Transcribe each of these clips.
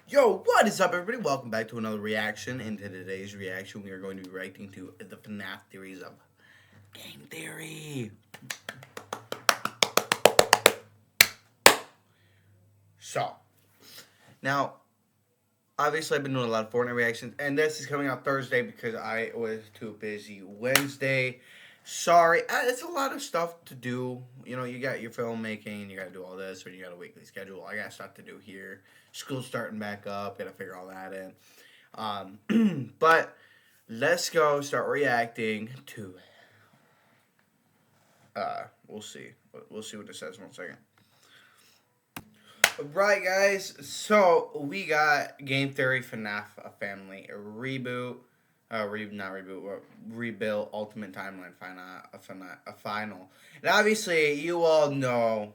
Yo, what is up, everybody? Welcome back to another reaction. In today's reaction, we are going to be reacting to the FNAF theories of game theory. So, now, obviously, I've been doing a lot of Fortnite reactions, and this is coming out Thursday because I was too busy Wednesday. Sorry, it's a lot of stuff to do. You know, you got your filmmaking, you got to do all this, or you got a weekly schedule. I got stuff to do here. School's starting back up, got to figure all that in. But let's go start reacting to. We'll see. We'll see what it says. 1 second. Right, guys. So we got Game Theory FNAF a Family a reboot. Rebuild Ultimate Timeline final. And obviously, you all know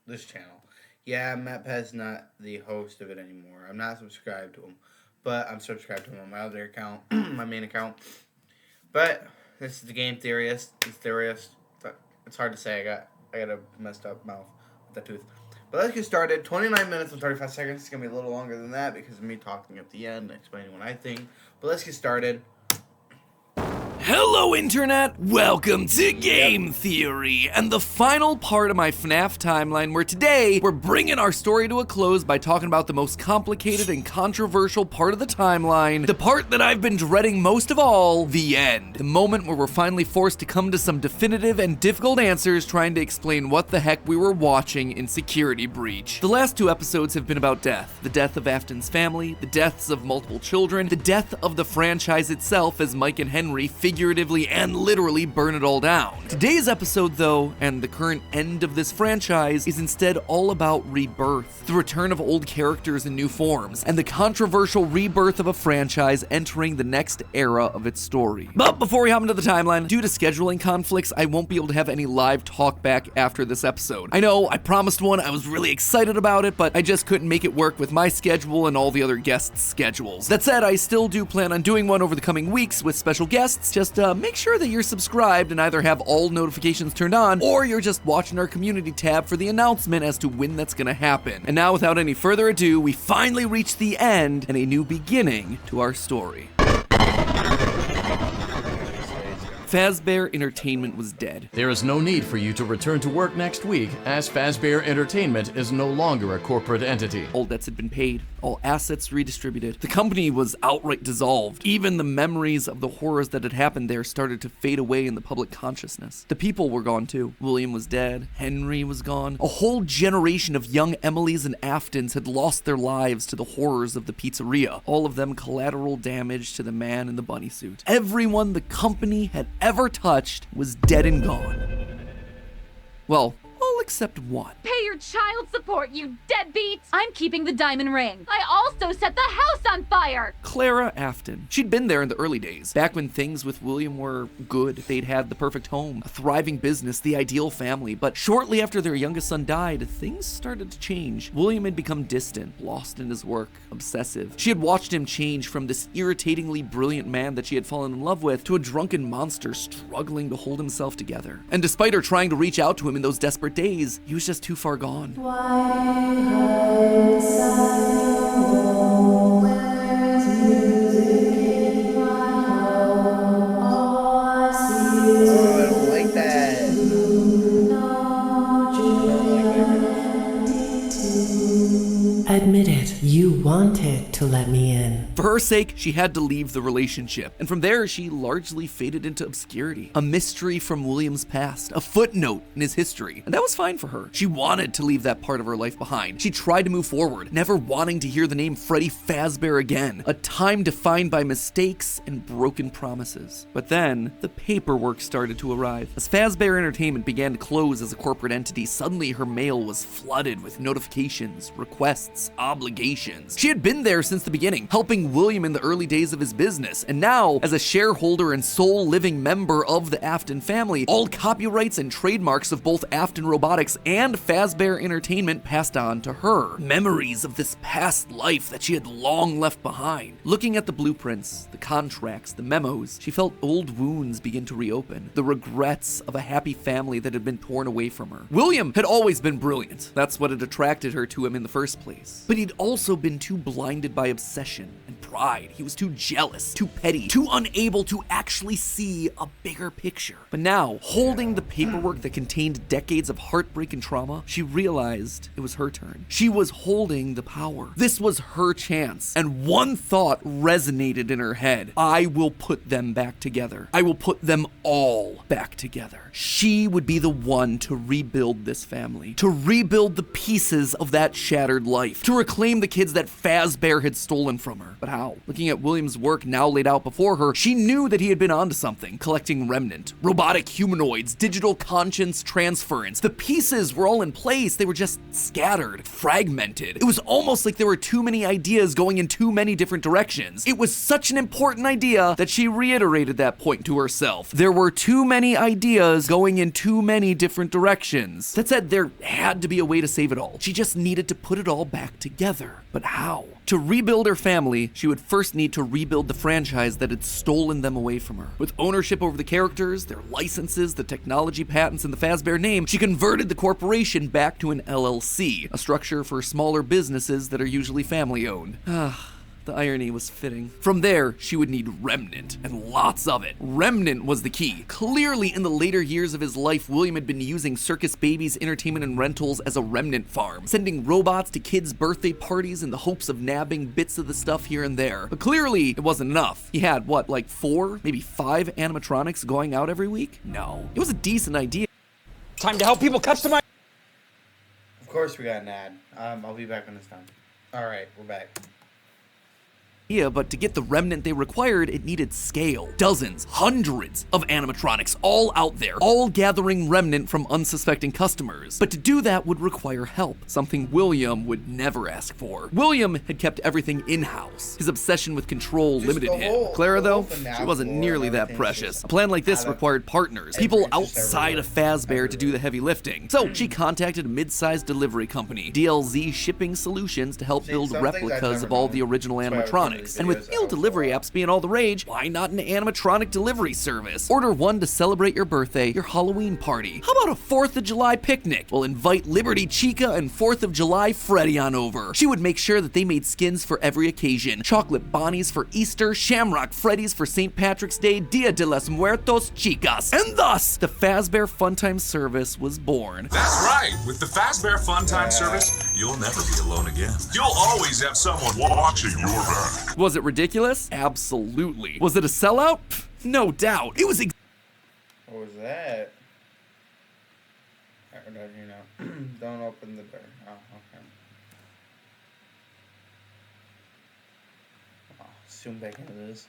this channel. Yeah, Matt Pez's not the host of it anymore. I'm not subscribed to him, but I'm subscribed to him on my other account, my main account. But this is the Game Theorist. It's hard to say. I got a messed up mouth with that tooth. But let's get started. 29 minutes and 35 seconds. It's going to be a little longer than that because of me talking at the end and explaining what I think. But let's get started. Hello Internet, welcome to Game Theory, and the final part of my FNAF timeline where today we're bringing our story to a close by talking about the most complicated and controversial part of the timeline, the part that I've been dreading most of all, the end. The moment where we're finally forced to come to some definitive and difficult answers trying to explain what the heck we were watching in Security Breach. The last 2 episodes have been about death. The death of Afton's family, the deaths of multiple children, the death of the franchise itself as Mike and Henry figuratively and literally burn it all down. Today's episode, though, and the current end of this franchise, is instead all about rebirth, the return of old characters in new forms, and the controversial rebirth of a franchise entering the next era of its story. But before we hop into the timeline, due to scheduling conflicts, I won't be able to have any live talk back after this episode. I know, I promised one, I was really excited about it, but I just couldn't make it work with my schedule and all the other guests' schedules. That said, I still do plan on doing one over the coming weeks with special guests. Just make sure that you're subscribed and either have all notifications turned on, or you're just watching our community tab for the announcement as to when that's gonna happen. And now, without any further ado, we finally reach the end and a new beginning to our story. Fazbear Entertainment was dead. There is no need for you to return to work next week, as Fazbear Entertainment is no longer a corporate entity. All debts had been paid, all assets redistributed. The company was outright dissolved. Even the memories of the horrors that had happened there started to fade away in the public consciousness. The people were gone too. William was dead, Henry was gone. A whole generation of young Emilys and Aftons had lost their lives to the horrors of the pizzeria, all of them collateral damage to the man in the bunny suit. Everyone the company had ever touched was dead and gone. Well, all except one. Pay your child support, you deadbeat! I'm keeping the diamond ring. I also set the house on fire! Clara Afton. She'd been there in the early days, back when things with William were good. They'd had the perfect home, a thriving business, the ideal family. But shortly after their youngest son died, things started to change. William had become distant, lost in his work, obsessive. She had watched him change from this irritatingly brilliant man that she had fallen in love with to a drunken monster struggling to hold himself together. And despite her trying to reach out to him in those desperate days, he was just too far gone. Admit it, you wanted to let me in. For her sake, she had to leave the relationship, and from there she largely faded into obscurity. A mystery from William's past, a footnote in his history, and that was fine for her. She wanted to leave that part of her life behind. She tried to move forward, never wanting to hear the name Freddy Fazbear again, a time defined by mistakes and broken promises. But then, the paperwork started to arrive. As Fazbear Entertainment began to close as a corporate entity, suddenly her mail was flooded with notifications, requests, obligations. She had been there since the beginning, helping William in the early days of his business, and now, as a shareholder and sole living member of the Afton family, all copyrights and trademarks of both Afton Robotics and Fazbear Entertainment passed on to her. Memories of this past life that she had long left behind. Looking at the blueprints, the contracts, the memos, she felt old wounds begin to reopen, the regrets of a happy family that had been torn away from her. William had always been brilliant. That's what had attracted her to him in the first place. But he'd also been too blinded by obsession and pride. He was too jealous, too petty, too unable to actually see a bigger picture. But now, holding the paperwork that contained decades of heartbreak and trauma, she realized it was her turn. She was holding the power. This was her chance. And one thought resonated in her head. I will put them back together. I will put them all back together. She would be the one to rebuild this family, to rebuild the pieces of that shattered life, to reclaim the kids that Fazbear had stolen from her. But how? Looking at William's work now laid out before her, she knew that he had been onto something, collecting remnant, robotic humanoids, digital conscience transference. The pieces were all in place, they were just scattered, fragmented. It was almost like there were too many ideas going in too many different directions. It was such an important idea that she reiterated that point to herself. There were too many ideas going in too many different directions. That said, there had to be a way to save it all. She just needed to put it all back together. But how? To rebuild her family, she would first need to rebuild the franchise that had stolen them away from her. With ownership over the characters, their licenses, the technology patents, and the Fazbear name, she converted the corporation back to an LLC, a structure for smaller businesses that are usually family-owned. The irony was fitting. From there, she would need remnant, and lots of it. Remnant was the key. Clearly, in the later years of his life, William had been using Circus Babies Entertainment and Rentals as a remnant farm, sending robots to kids' birthday parties in the hopes of nabbing bits of the stuff here and there. But clearly, it wasn't enough. He had, what, like 4, maybe 5 animatronics going out every week? No. It was a decent idea. Time to help people customize. Of course we got an ad. I'll be back when it's done. Alright, we're back. But to get the remnant they required, it needed scale. Dozens, hundreds of animatronics all out there, all gathering remnant from unsuspecting customers. But to do that would require help, something William would never ask for. William had kept everything in-house. His obsession with control limited him. Clara, though, she wasn't nearly that precious. A plan like this required partners, people outside of Fazbear to do the heavy lifting. So she contacted a mid-sized delivery company, DLZ Shipping Solutions, to help build replicas of all the original animatronics. And with meal delivery apps being all the rage, why not an animatronic delivery service? Order one to celebrate your birthday, your Halloween party. How about a 4th of July picnic? We'll invite Liberty Chica and 4th of July Freddy on over. She would make sure that they made skins for every occasion. Chocolate Bonnies for Easter, Shamrock Freddies for St. Patrick's Day, Dia de los Muertos Chicas. And thus, the Fazbear Funtime service was born. That's right. With the Fazbear Funtime service, you'll never be alone again. You'll always have someone watching your back. Was it ridiculous? Absolutely. Was it a sellout? Pff, no doubt. It was What was that? I don't know. Don't open the door. Oh, okay. Oh, zoom back into this.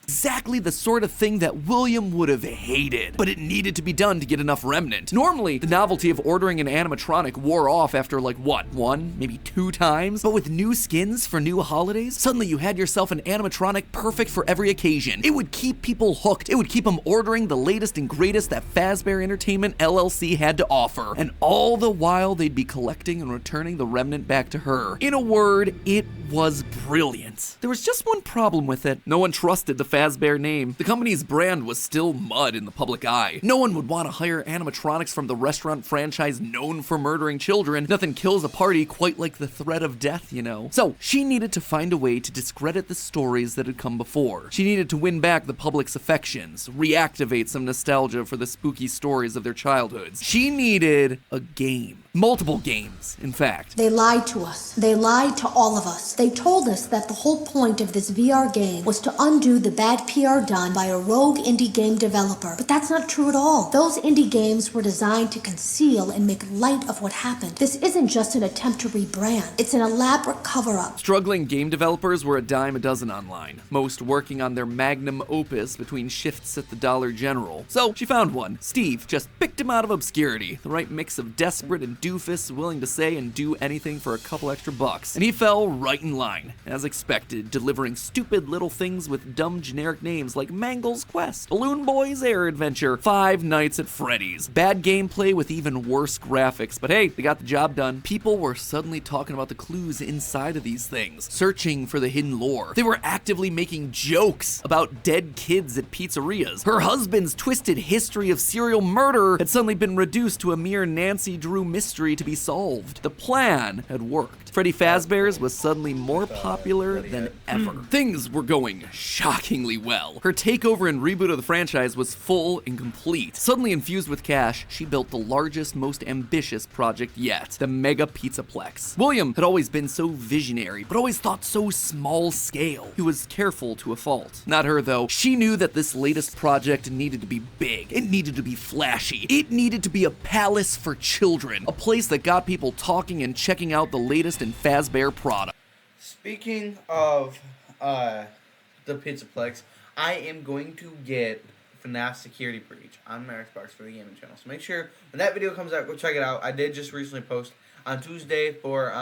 exactly the sort of thing that William would have hated, but it needed to be done to get enough remnant. Normally, the novelty of ordering an animatronic wore off after like what, 1, maybe 2 times? But with new skins for new holidays, suddenly you had yourself an animatronic perfect for every occasion. It would keep people hooked. It would keep them ordering the latest and greatest that Fazbear Entertainment LLC had to offer. And all the while, they'd be collecting and returning the remnant back to her. In a word, it was brilliant. There was just one problem with it. No one trusted the Fazbear name. The company's brand was still mud in the public eye. No one would want to hire animatronics from the restaurant franchise known for murdering children. Nothing kills a party quite like the threat of death, you know. So she needed to find a way to discredit the stories that had come before. She needed to win back the public's affections, reactivate some nostalgia for the spooky stories of their childhoods. She needed a game. Multiple games, in fact. They lied to us. They lied to all of us. They told us that the whole point of this VR game was to undo the bad PR done by a rogue indie game developer. But that's not true at all. Those indie games were designed to conceal and make light of what happened. This isn't just an attempt to rebrand. It's an elaborate cover-up. Struggling game developers were a dime a dozen online, most working on their magnum opus between shifts at the Dollar General. So she found one. Steve just picked him out of obscurity, the right mix of desperate and doofus willing to say and do anything for a couple extra bucks. And he fell right in line, as expected, delivering stupid little things with dumb generic generic names like Mangle's Quest, Balloon Boy's Air Adventure, Five Nights at Freddy's. Bad gameplay with even worse graphics, but hey, they got the job done. People were suddenly talking about the clues inside of these things, searching for the hidden lore. They were actively making jokes about dead kids at pizzerias. Her husband's twisted history of serial murder had suddenly been reduced to a mere Nancy Drew mystery to be solved. The plan had worked. Freddy Fazbear's was suddenly more popular than ever. Things were going shockingly well. Her takeover and reboot of the franchise was full and complete. Suddenly infused with cash, she built the largest, most ambitious project yet, the Mega Pizzaplex. William had always been so visionary, but always thought so small scale. He was careful to a fault. Not her, though. She knew that this latest project needed to be big. It needed to be flashy. It needed to be a palace for children, a place that got people talking and checking out the latest in Fazbear product. Speaking of the Pizzaplex, I am going to get FNAF Security Breach on my Xbox for the gaming channel. So make sure when that video comes out, go check it out. I did just recently post on Tuesday for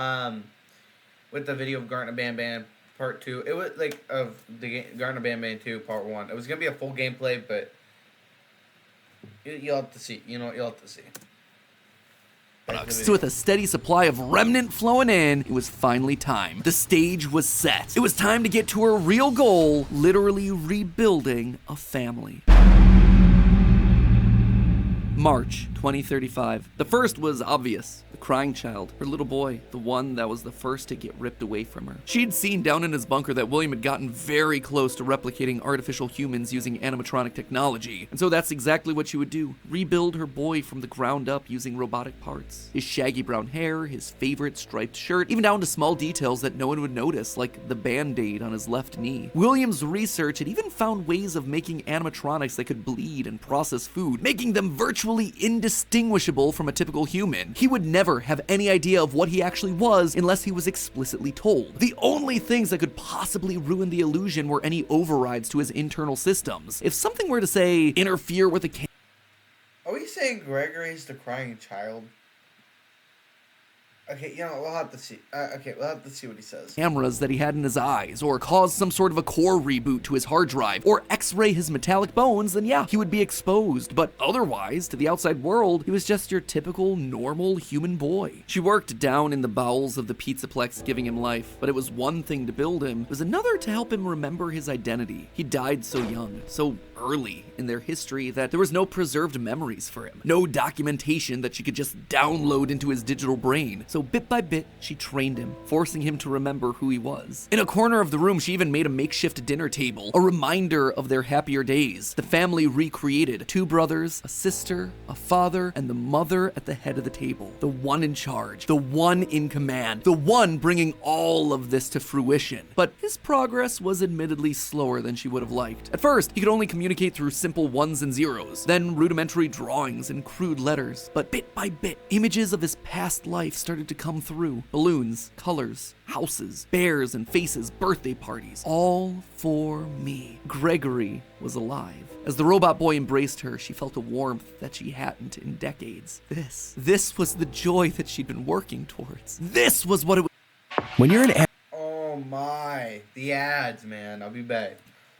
with the video of Gartner Bam Bam Part 2. It was like of the Gartner Bam Bam 2 Part 1. It was gonna be a full gameplay, but you'll have to see. You'll have to see. So with a steady supply of remnant flowing in, it was finally time. The stage was set. It was time to get to her real goal, literally rebuilding a family. March 2035. The first was obvious. The crying child, her little boy, the one that was the first to get ripped away from her. She'd seen down in his bunker that William had gotten very close to replicating artificial humans using animatronic technology, and so that's exactly what she would do. Rebuild her boy from the ground up using robotic parts. His shaggy brown hair, his favorite striped shirt, even down to small details that no one would notice, like the band-aid on his left knee. William's research had even found ways of making animatronics that could bleed and process food, making them virtually indistinguishable from a typical human. He would never have any idea of what he actually was unless he was explicitly told. The only things that could possibly ruin the illusion were any overrides to his internal systems. If something were to, say, interfere with a Are we saying Gregory's the crying child? Okay, we'll have to see. We'll have to see what he says. Cameras that he had in his eyes, or cause some sort of a core reboot to his hard drive, or x-ray his metallic bones, then yeah, he would be exposed. But otherwise, to the outside world, he was just your typical, normal human boy. She worked down in the bowels of the Pizzaplex, giving him life, but it was one thing to build him, it was another to help him remember his identity. He died so young, so early in their history that there was no preserved memories for him, no documentation that she could just download into his digital brain. So bit by bit, she trained him, forcing him to remember who he was. In a corner of the room, she even made a makeshift dinner table, a reminder of their happier days. The family recreated: 2 brothers, a sister, a father, and the mother at the head of the table. The one in charge, the one in command, the one bringing all of this to fruition. But his progress was admittedly slower than she would have liked. At first, he could only communicate through simple ones and zeros, then rudimentary drawings and crude letters. But bit by bit, images of his past life started to come through. Balloons, colors, houses, bears and faces, birthday parties. All for me. Gregory was alive. As the robot boy embraced her, she felt a warmth that she hadn't in decades. This was the joy that she'd been working towards. This was what it was. When you're an Oh my. The ads, man. I'll be back.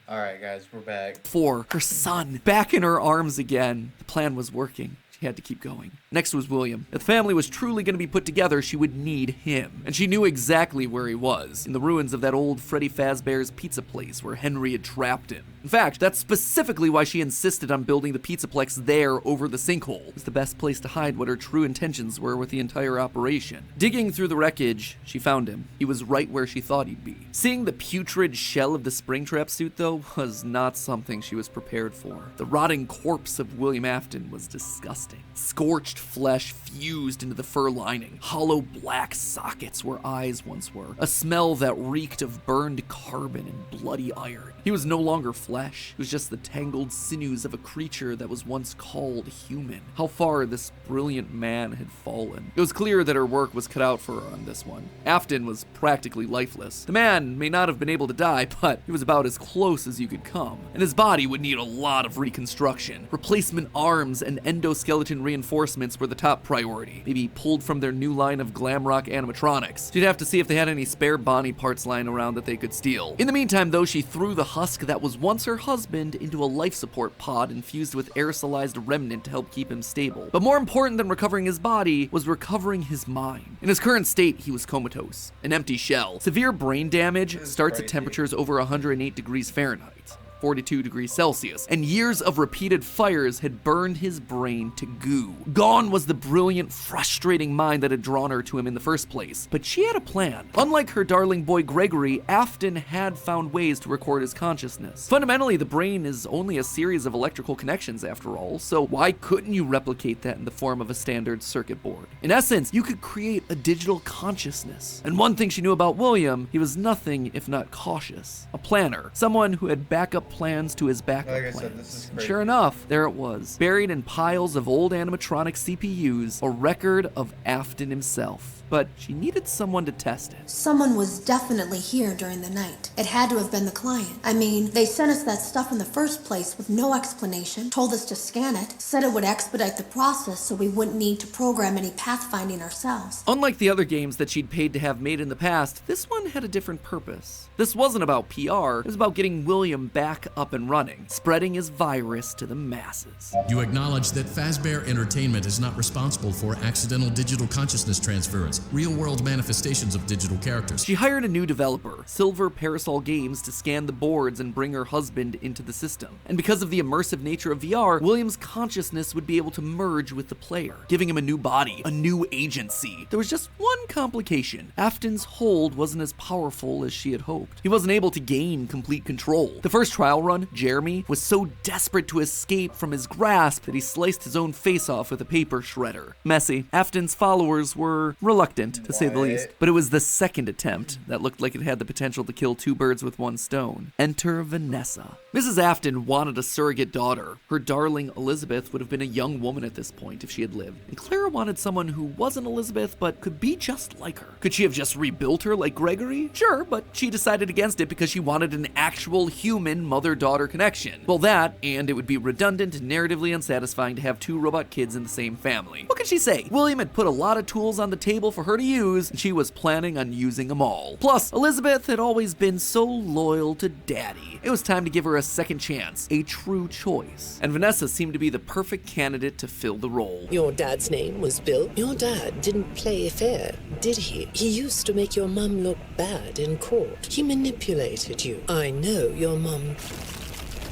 Alright, guys, we're back. For her son, back in her arms again. The plan was working. She had to keep going. Next was William. If the family was truly going to be put together, she would need him. And she knew exactly where he was, in the ruins of that old Freddy Fazbear's pizza place where Henry had trapped him. In fact, that's specifically why she insisted on building the Pizzaplex there over the sinkhole. It was the best place to hide what her true intentions were with the entire operation. Digging through the wreckage, she found him. He was right where she thought he'd be. Seeing the putrid shell of the Springtrap suit, though, was not something she was prepared for. The rotting corpse of William Afton was disgusting. Scorched flesh fused into the fur lining. Hollow black sockets where eyes once were. A smell that reeked of burned carbon and bloody iron. He was no longer flesh. It was just the tangled sinews of a creature that was once called human. How far this brilliant man had fallen. It was clear that her work was cut out for her on this one. Afton was practically lifeless. The man may not have been able to die, but he was about as close as you could come. And his body would need a lot of reconstruction. Replacement arms and endoskeleton reinforcements were the top priority, maybe pulled from their new line of glam rock animatronics. She'd have to see if they had any spare Bonnie parts lying around that they could steal. In the meantime, though, she threw the husk that was once puts her husband into a life support pod infused with aerosolized remnant to help keep him stable. But more important than recovering his body was recovering his mind. In his current state, he was comatose, an empty shell. Severe brain damage starts at temperatures over 108 degrees Fahrenheit. 42 degrees Celsius, and years of repeated fires had burned his brain to goo. Gone was the brilliant, frustrating mind that had drawn her to him in the first place. But she had a plan. Unlike her darling boy Gregory, Afton had found ways to record his consciousness. Fundamentally, the brain is only a series of electrical connections after all, so why couldn't you replicate that in the form of a standard circuit board? In essence, you could create a digital consciousness. And one thing she knew about William, he was nothing if not cautious. A planner, someone who had backup plans to his backup Like I said, plans. this is And crazy. sure enough, there it was, buried in piles of old animatronic CPUs, a record of Afton himself. But she needed someone to test it. Someone was definitely here during the night. It had to have been the client. I mean, they sent us that stuff in the first place with no explanation, told us to scan it, said it would expedite the process so we wouldn't need to program any pathfinding ourselves. Unlike the other games that she'd paid to have made in the past, this one had a different purpose. This wasn't about PR, it was about getting William back up and running, spreading his virus to the masses. You acknowledge that Fazbear Entertainment is not responsible for accidental digital consciousness transference, real-world manifestations of digital characters. She hired a new developer, Silver Parasol Games, to scan the boards and bring her husband into the system. And because of the immersive nature of VR, William's consciousness would be able to merge with the player, giving him a new body, a new agency. There was just one complication. Afton's hold wasn't as powerful as she had hoped. He wasn't able to gain complete control. The first trial run, Jeremy, was so desperate to escape from his grasp that he sliced his own face off with a paper shredder. Messy. Afton's followers were reluctant, to say the least. But it was the second attempt that looked like it had the potential to kill two birds with one stone. Enter Vanessa. Mrs. Afton wanted a surrogate daughter. Her darling Elizabeth would have been a young woman at this point if she had lived. And Clara wanted someone who wasn't Elizabeth but could be just like her. Could she have just rebuilt her like Gregory? Sure, but she decided against it because she wanted an actual human mother-daughter connection. Well, that, and it would be redundant and narratively unsatisfying to have two robot kids in the same family. What could she say? William had put a lot of tools on the table for her to use, and she was planning on using them all. Plus, Elizabeth had always been so loyal to Daddy. It was time to give her a second chance, a true choice. And Vanessa seemed to be the perfect candidate to fill the role. Your dad's name was Bill? Your dad didn't play fair, did he? He used to make your mum look bad in court. He manipulated you. I know your mum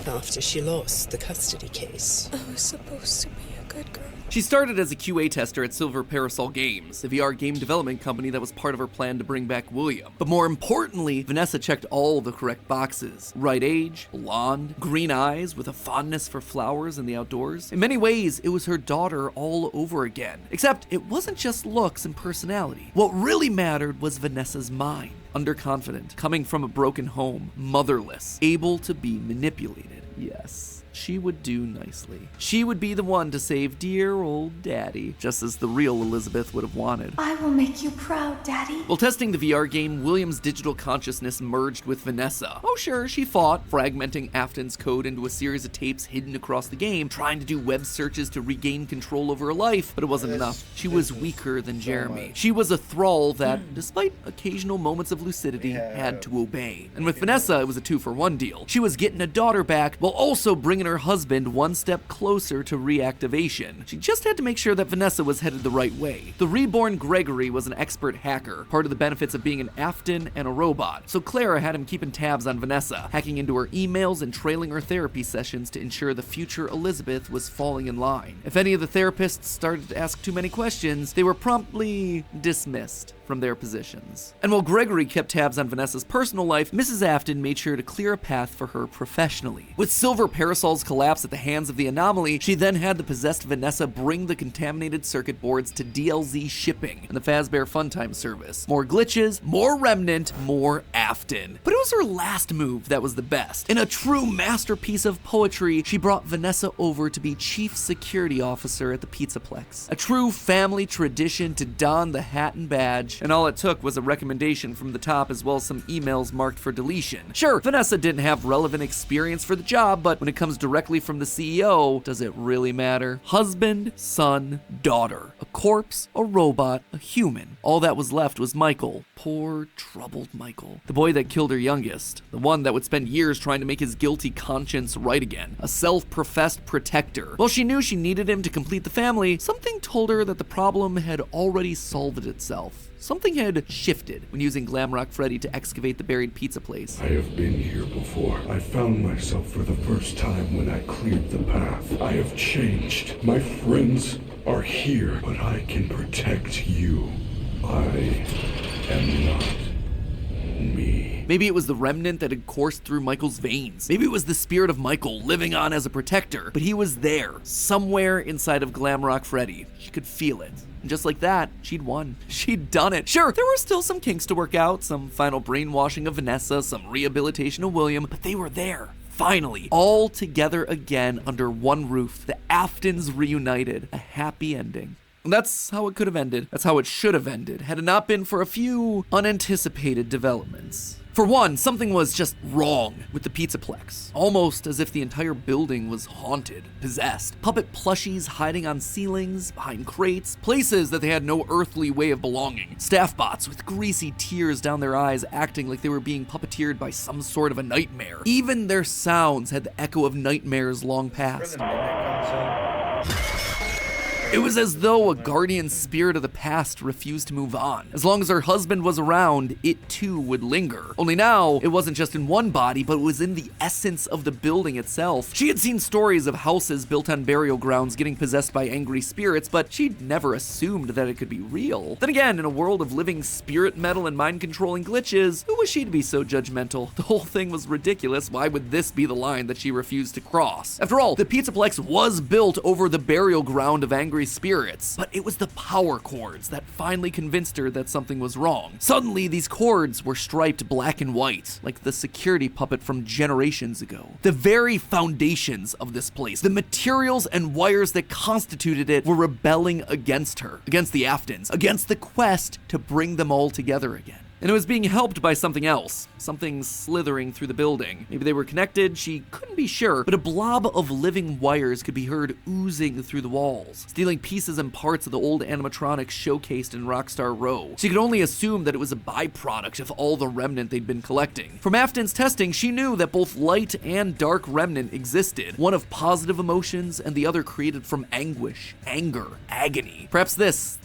after she lost the custody case. I was supposed to be a good girl. She started as a QA tester at Silver Parasol Games, the VR game development company that was part of her plan to bring back William. But more importantly, Vanessa checked all the correct boxes. Right age, blonde, green eyes with a fondness for flowers and the outdoors. In many ways, it was her daughter all over again. Except it wasn't just looks and personality. What really mattered was Vanessa's mind. Underconfident, coming from a broken home, motherless, able to be manipulated. Yes. She would do nicely. She would be the one to save dear old Daddy, just as the real Elizabeth would have wanted. I will make you proud, Daddy. While testing the VR game, William's digital consciousness merged with Vanessa. Oh sure, she fought, fragmenting Afton's code into a series of tapes hidden across the game, trying to do web searches to regain control over her life, but it wasn't enough. She was weaker than Jeremy. She was a thrall that, despite occasional moments of lucidity, had to obey. And with Vanessa, it was a 2-for-1 deal. She was getting a daughter back, while also bringing her husband one step closer to reactivation. She just had to make sure that Vanessa was headed the right way. The reborn Gregory was an expert hacker, part of the benefits of being an Afton and a robot, so Clara had him keeping tabs on Vanessa, hacking into her emails and trailing her therapy sessions to ensure the future Elizabeth was falling in line. If any of the therapists started to ask too many questions, they were promptly dismissed from their positions. And while Gregory kept tabs on Vanessa's personal life, Mrs. Afton made sure to clear a path for her professionally. With Silver Parasol's collapse at the hands of the Anomaly, she then had the possessed Vanessa bring the contaminated circuit boards to DLZ shipping and the Fazbear Funtime service. More glitches, more Remnant, more Afton. But it was her last move that was the best. In a true masterpiece of poetry, she brought Vanessa over to be Chief Security Officer at the Pizzaplex. A true family tradition to don the hat and badge message, and all it took was a recommendation from the top as well as some emails marked for deletion. Sure, Vanessa didn't have relevant experience for the job, but when it comes directly from the CEO, does it really matter? Husband, son, daughter. A corpse, a robot, a human. All that was left was Michael. Poor, troubled Michael. The boy that killed her youngest. The one that would spend years trying to make his guilty conscience right again. A self-professed protector. While she knew she needed him to complete the family, something told her that the problem had already solved itself. Something had shifted when using Glamrock Freddy to excavate the buried pizza place. I have been here before. I found myself for the first time when I cleared the path. I have changed. My friends are here, but I can protect you. I am not me. Maybe it was the remnant that had coursed through Michael's veins. Maybe it was the spirit of Michael living on as a protector. But he was there, somewhere inside of Glamrock Freddy. She could feel it. And just like that, she'd won. She'd done it. Sure, there were still some kinks to work out, some final brainwashing of Vanessa, some rehabilitation of William, but they were there. Finally, all together again under one roof. The Aftons reunited. A happy ending. And that's how it could have ended. That's how it should have ended, had it not been for a few unanticipated developments. For one, something was just wrong with the Pizzaplex. Almost as if the entire building was haunted, possessed. Puppet plushies hiding on ceilings, behind crates, places that they had no earthly way of belonging. Staff bots with greasy tears down their eyes acting like they were being puppeteered by some sort of a nightmare. Even their sounds had the echo of nightmares long past. It was as though a guardian spirit of the past refused to move on. As long as her husband was around, it too would linger. Only now, it wasn't just in one body, but it was in the essence of the building itself. She had seen stories of houses built on burial grounds getting possessed by angry spirits, but she'd never assumed that it could be real. Then again, in a world of living spirit metal and mind-controlling glitches, who was she to be so judgmental? The whole thing was ridiculous. Why would this be the line that she refused to cross? After all, the Pizzaplex was built over the burial ground of angry spirits, but it was the power cords that finally convinced her that something was wrong. Suddenly, these cords were striped black and white, like the security puppet from generations ago. The very foundations of this place, the materials and wires that constituted it, were rebelling against her, against the Aftons, against the quest to bring them all together again. And it was being helped by something else, something slithering through the building. Maybe they were connected, she couldn't be sure, but a blob of living wires could be heard oozing through the walls, stealing pieces and parts of the old animatronics showcased in Rockstar Row. She could only assume that it was a byproduct of all the remnant they'd been collecting. From Afton's testing, she knew that both light and dark remnant existed, one of positive emotions and the other created from anguish, anger, agony. Perhaps this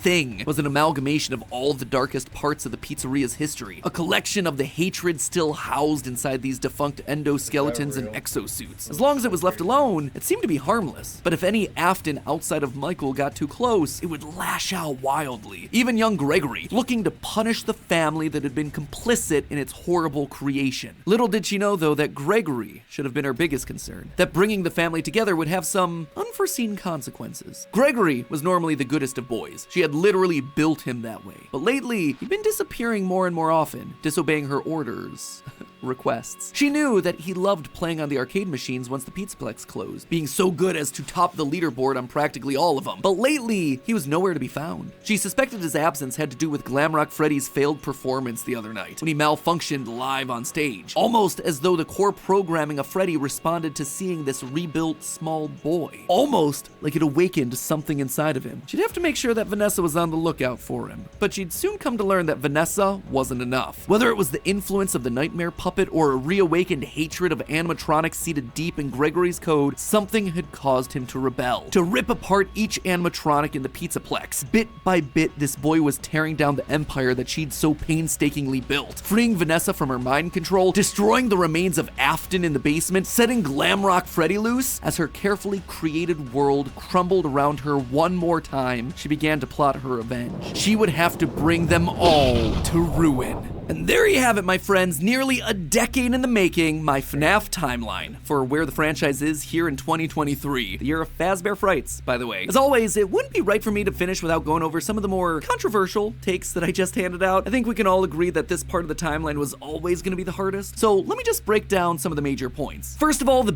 thing was an amalgamation of all the darkest parts of the pizzeria's history, a collection of the hatred still housed inside these defunct endoskeletons and exosuits. As long as it was left alone, it seemed to be harmless. But if any Afton outside of Michael got too close, it would lash out wildly. Even young Gregory, looking to punish the family that had been complicit in its horrible creation. Little did she know, though, that Gregory should have been her biggest concern, that bringing the family together would have some unforeseen consequences. Gregory was normally the goodest of boys. She had literally built him that way. But lately, he'd been disappearing more and more often, disobeying her orders, requests. She knew that he loved playing on the arcade machines once the Pizzaplex closed, being so good as to top the leaderboard on practically all of them. But lately, he was nowhere to be found. She suspected his absence had to do with Glamrock Freddy's failed performance the other night, when he malfunctioned live on stage. Almost as though the core programming of Freddy responded to seeing this rebuilt small boy. Almost like it awakened something inside of him. She'd have to make sure that Vanessa was on the lookout for him. But she'd soon come to learn that Vanessa wasn't enough. Whether it was the influence of the nightmare puppet or a reawakened hatred of animatronics seated deep in Gregory's code, something had caused him to rebel, to rip apart each animatronic in the Pizzaplex. Bit by bit, this boy was tearing down the empire that she'd so painstakingly built, freeing Vanessa from her mind control, destroying the remains of Afton in the basement, setting Glamrock Freddy loose. As her carefully created world crumbled around her one more time, she began to plot her revenge. She would have to bring them all to ruin. And there you have it, my friends, nearly a decade in the making, my FNAF timeline for where the franchise is here in 2023, the year of Fazbear Frights, by the way. As always, it wouldn't be right for me to finish without going over some of the more controversial takes that I just handed out. I think we can all agree that this part of the timeline was always going to be the hardest, so let me just break down some of the major points. First of all,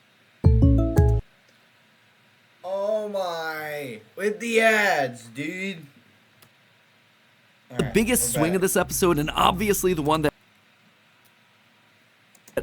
Oh my, with the ads, dude. The biggest swing of this episode, and obviously the one that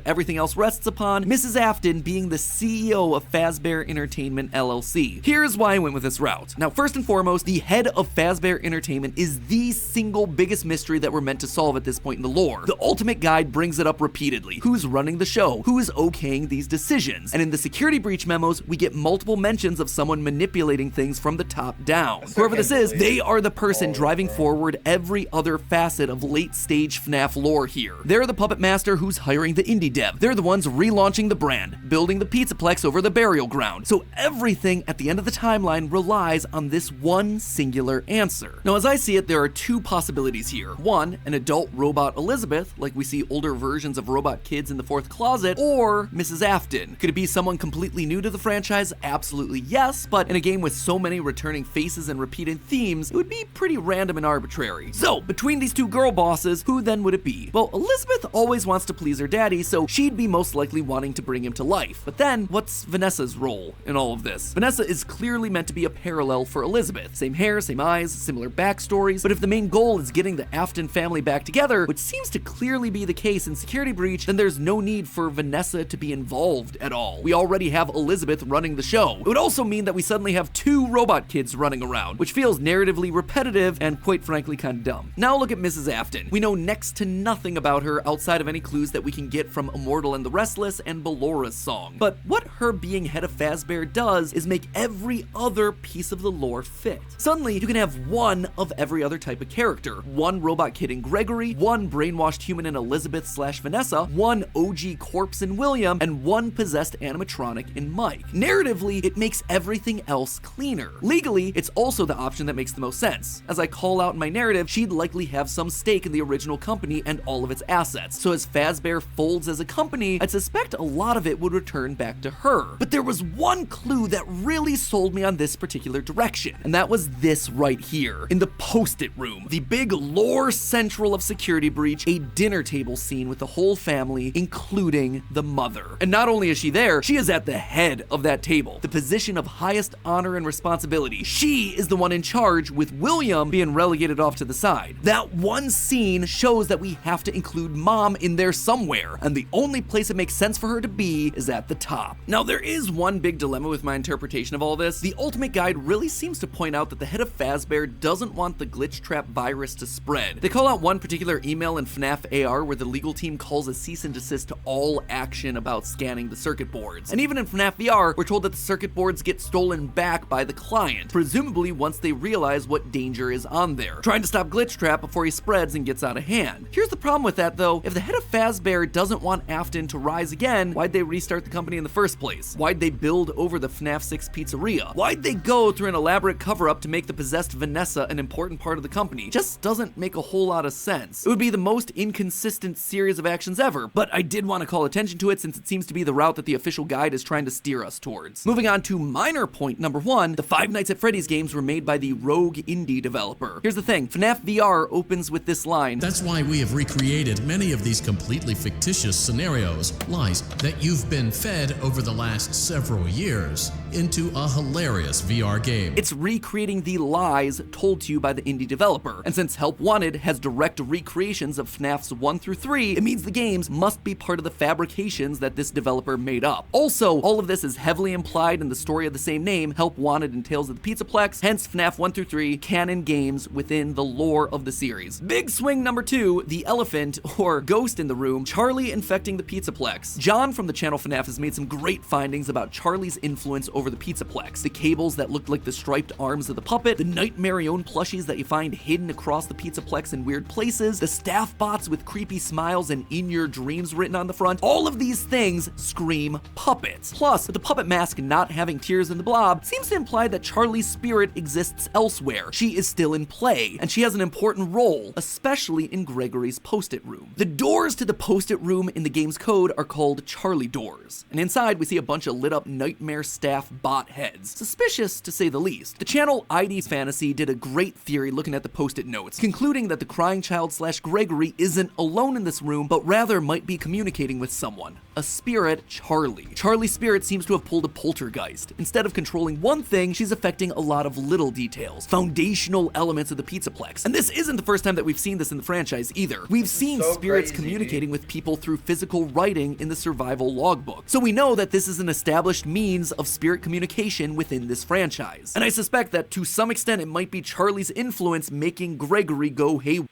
everything else rests upon, Mrs. Afton being the CEO of Fazbear Entertainment LLC. Here's why I went with this route. Now, first and foremost, the head of Fazbear Entertainment is the single biggest mystery that we're meant to solve at this point in the lore. The Ultimate Guide brings it up repeatedly. Who's running the show? Who is okaying these decisions? And in the security breach memos, we get multiple mentions of someone manipulating things from the top down. Whoever this is, they are the person driving forward every other facet of late-stage FNAF lore here. They're the puppet master who's hiring the indie dev. They're the ones relaunching the brand, building the Pizzaplex over the burial ground. So everything at the end of the timeline relies on this one singular answer. Now, as I see it, there are two possibilities here. One, an adult robot Elizabeth, like we see older versions of robot kids in the fourth closet, or Mrs. Afton. Could it be someone completely new to the franchise? Absolutely yes, but in a game with so many returning faces and repeated themes, it would be pretty random and arbitrary. So, between these two girl bosses, who then would it be? Well, Elizabeth always wants to please her daddy, so she'd be most likely wanting to bring him to life. But then, what's Vanessa's role in all of this? Vanessa is clearly meant to be a parallel for Elizabeth. Same hair, same eyes, similar backstories, but if the main goal is getting the Afton family back together, which seems to clearly be the case in Security Breach, then there's no need for Vanessa to be involved at all. We already have Elizabeth running the show. It would also mean that we suddenly have two robot kids running around, which feels narratively repetitive and quite frankly kind of dumb. Now look at Mrs. Afton. We know next to nothing about her outside of any clues that we can get from Immortal and the Restless and Bellora's song. But what her being head of Fazbear does is make every other piece of the lore fit. Suddenly, you can have one of every other type of character. One robot kid in Gregory, one brainwashed human in Elizabeth/Vanessa, one OG corpse in William, and one possessed animatronic in Mike. Narratively, it makes everything else cleaner. Legally, it's also the option that makes the most sense. As I call out in my narrative, she'd likely have some stake in the original company and all of its assets. So as Fazbear folds as a company, I'd suspect a lot of it would return back to her. But there was one clue that really sold me on this particular direction, and that was this right here, in the Post-it room, the big lore central of Security Breach, a dinner table scene with the whole family, including the mother. And not only is she there, she is at the head of that table, the position of highest honor and responsibility. She is the one in charge, with William being relegated off to the side. That one scene shows that we have to include Mom in there somewhere, and the only place it makes sense for her to be is at the top. Now, there is one big dilemma with my interpretation of all this. The Ultimate Guide really seems to point out that the head of Fazbear doesn't want the glitch trap virus to spread. They call out one particular email in FNAF AR where the legal team calls a cease and desist to all action about scanning the circuit boards. And even in FNAF VR, we're told that the circuit boards get stolen back by the client, presumably once they realize what danger is on there, trying to stop glitch trap before he spreads and gets out of hand. Here's the problem with that though. If the head of Fazbear doesn't want Afton to rise again, why'd they restart the company in the first place? Why'd they build over the FNAF 6 pizzeria? Why'd they go through an elaborate cover-up to make the possessed Vanessa an important part of the company? Just doesn't make a whole lot of sense. It would be the most inconsistent series of actions ever, but I did want to call attention to it since it seems to be the route that the official guide is trying to steer us towards. Moving on to minor point number one, the Five Nights at Freddy's games were made by the Rogue indie developer. Here's the thing, FNAF VR opens with this line. That's why we have recreated many of these completely fictitious scenarios, lies that you've been fed over the last several years, into a hilarious VR game. It's recreating the lies told to you by the indie developer, and since Help Wanted has direct recreations of FNAFs 1 through 3, it means the games must be part of the fabrications that this developer made up. Also, all of this is heavily implied in the story of the same name, Help Wanted and Tales of the Pizzaplex, hence FNAF 1 through 3, canon games within the lore of the series. Big swing number two, the elephant, or ghost in the room, Charlie infecting the Pizzaplex. John from the channel FNAF has made some great findings about Charlie's influence over the Pizzaplex. The cables that looked like the striped arms of the puppet, the Nightmarion plushies that you find hidden across the Pizzaplex in weird places, the staff bots with creepy smiles and in your dreams written on the front, all of these things scream puppets. Plus, with the puppet mask not having tears in the blob, seems to imply that Charlie's spirit exists elsewhere. She is still in play, and she has an important role, especially in Gregory's Post-it room. The doors to the Post-it room in the game's code are called Charlie doors, and inside we see a bunch of lit up nightmare staff bot heads. Suspicious, to say the least. The channel ID's Fantasy did a great theory looking at the post-it notes, concluding that the crying child / Gregory isn't alone in this room, but rather might be communicating with someone. A spirit, Charlie. Charlie's spirit seems to have pulled a poltergeist. Instead of controlling one thing, she's affecting a lot of little details, foundational elements of the Pizzaplex. And this isn't the first time that we've seen this in the franchise either. We've seen spirits communicating with people through physical writing in the survival logbook. So we know that this is an established means of spirit communication within this franchise. And I suspect that to some extent it might be Charlie's influence making Gregory go haywire.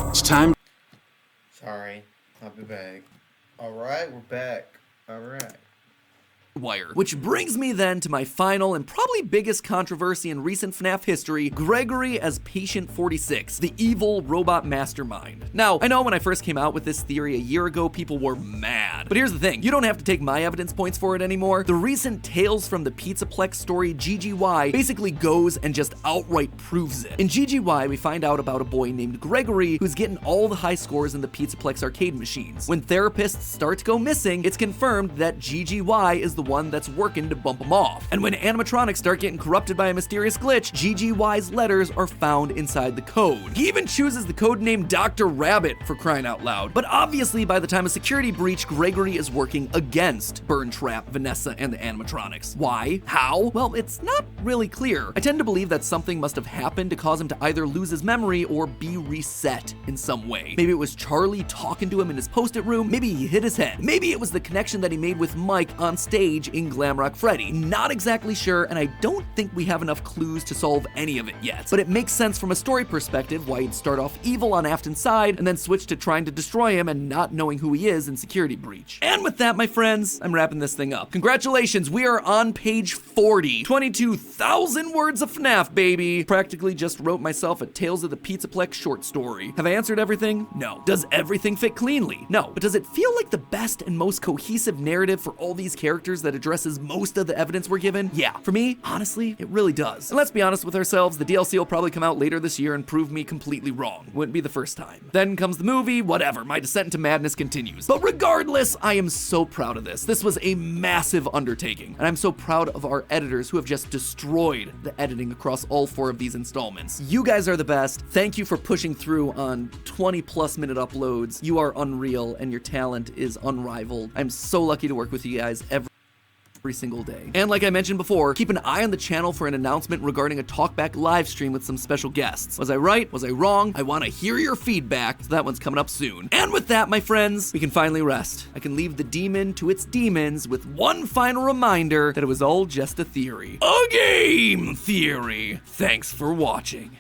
It's time. Sorry, I'll be back. Alright, we're back. Alright. Which brings me then to my final and probably biggest controversy in recent FNAF history, Gregory as Patient 46, the evil robot mastermind. Now, I know when I first came out with this theory a year ago, people were mad. But here's the thing, you don't have to take my evidence points for it anymore. The recent Tales from the Pizzaplex story, GGY, basically goes and just outright proves it. In GGY, we find out about a boy named Gregory who's getting all the high scores in the Pizzaplex arcade machines. When therapists start to go missing, it's confirmed that GGY is the one that's working to bump them off. And when animatronics start getting corrupted by a mysterious glitch, GGY's letters are found inside the code. He even chooses the code name Dr. Rabbit, for crying out loud. But obviously by the time of security breach, Gregory is working against Burn Trap, Vanessa, and the animatronics. Why? How? Well, it's not really clear. I tend to believe that something must have happened to cause him to either lose his memory or be reset in some way. Maybe it was Charlie talking to him in his post-it room, maybe he hit his head, maybe it was the connection that he made with Mike on stage in Glamrock Freddy. Not exactly sure, and I don't think we have enough clues to solve any of it yet. But it makes sense from a story perspective why he'd start off evil on Afton's side and then switch to trying to destroy him and not knowing who he is in Security Breach. And with that, my friends, I'm wrapping this thing up. Congratulations, we are on page 40. 22,000 words of FNAF, baby. Practically just wrote myself a Tales of the Pizzaplex short story. Have I answered everything? No. Does everything fit cleanly? No. But does it feel like the best and most cohesive narrative for all these characters that addresses most of the evidence we're given? Yeah, for me, honestly, it really does. And let's be honest with ourselves, the DLC will probably come out later this year and prove me completely wrong. Wouldn't be the first time. Then comes the movie, whatever, my descent into madness continues. But regardless, I am so proud of this. This was a massive undertaking, and I'm so proud of our editors who have just destroyed the editing across all 4 of these installments. You guys are the best. Thank you for pushing through on 20+ minute uploads. You are unreal, and your talent is unrivaled. I'm so lucky to work with you guys every single day. And like I mentioned before, keep an eye on the channel for an announcement regarding a talkback live stream with some special guests. Was I right? Was I wrong? I want to hear your feedback, so that one's coming up soon. And with that, my friends, we can finally rest. I can leave the demon to its demons with one final reminder that it was all just a theory. A game theory! Thanks for watching.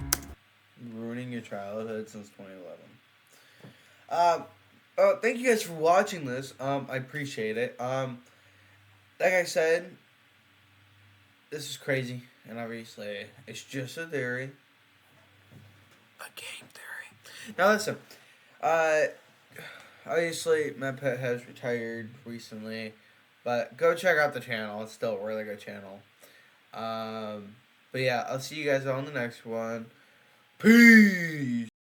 Ruining your childhood since 2011. Thank you guys for watching this. I appreciate it. Like I said, this is crazy, and obviously, it's just a theory. A game theory. Now listen, obviously, my pet has retired recently, but go check out the channel. It's still a really good channel. But yeah, I'll see you guys on the next one. Peace!